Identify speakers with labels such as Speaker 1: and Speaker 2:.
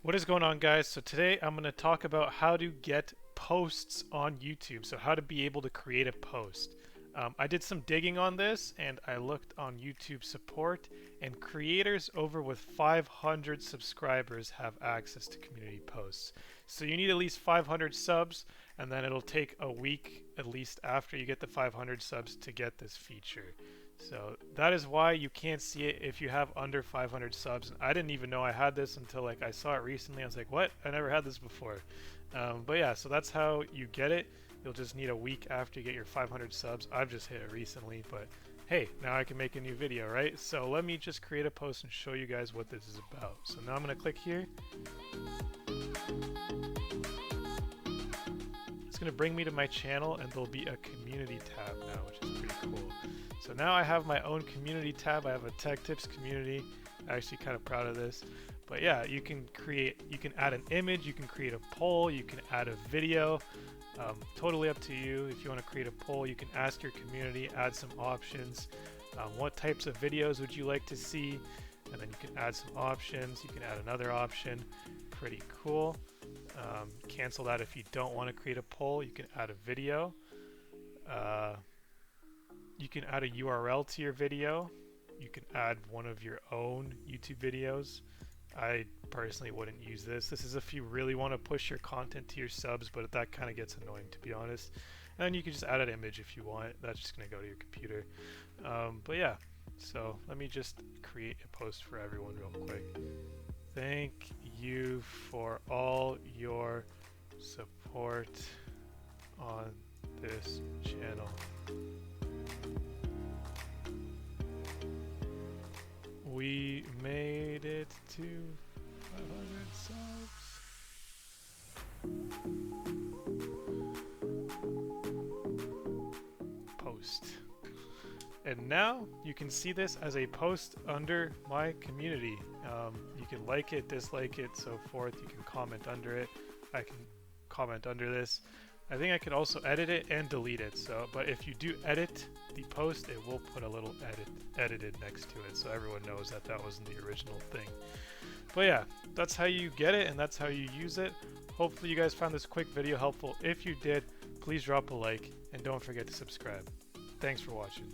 Speaker 1: What is going on, guys? So today I'm going to talk about how to get posts on YouTube. So how to be able to create a post. I did some digging on this and I looked on YouTube support, and creators over with 500 subscribers have access to community posts. So you need at least 500 subs, and then it'll take a week at least after you get the 500 subs to get this feature. So that is why you can't see it if you have under 500 subs. I didn't even know I had this until I saw it recently. I was like, what? I never had this before. But yeah, so that's how you get it. You'll just need a week after you get your 500 subs. I've just hit it recently, but hey, now I can make a new video, right? So let me just create a post and show you guys what this is about. So now I'm going to click here. It's going to bring me to my channel, and there'll be a community tab now, which is pretty cool. So now I have my own community tab. I have a tech tips community. I'm actually kind of proud of this. But yeah, you can add an image, you can create a poll, you can add a video. Totally up to you. If you want to create a poll, you can ask your community, add some options. What types of videos would you like to see? And then you can add some options. You can add another option. Pretty cool. Cancel that if you don't want to create a poll. You can add a video. You can add a URL to your video. You can add one of your own YouTube videos. I personally wouldn't use this. This is if you really want to push your content to your subs, but that kind of gets annoying, to be honest. And then you can just add an image if you want. That's just going to go to your computer. But yeah, so let me just create a post for everyone real quick. Thank you for all your support on this channel. We made it to 500 subs. Post. And now you can see this as a post under my community. You can like it, dislike it, so forth. You can comment under it. I can comment under this. I think I can also edit it and delete it. So, but if you do edit the post, it will put a little edited next to it, so everyone knows that that wasn't the original thing. But yeah, that's how you get it, and that's how you use it. Hopefully you guys found this quick video helpful. If you did, please drop a like, and don't forget to subscribe. Thanks for watching.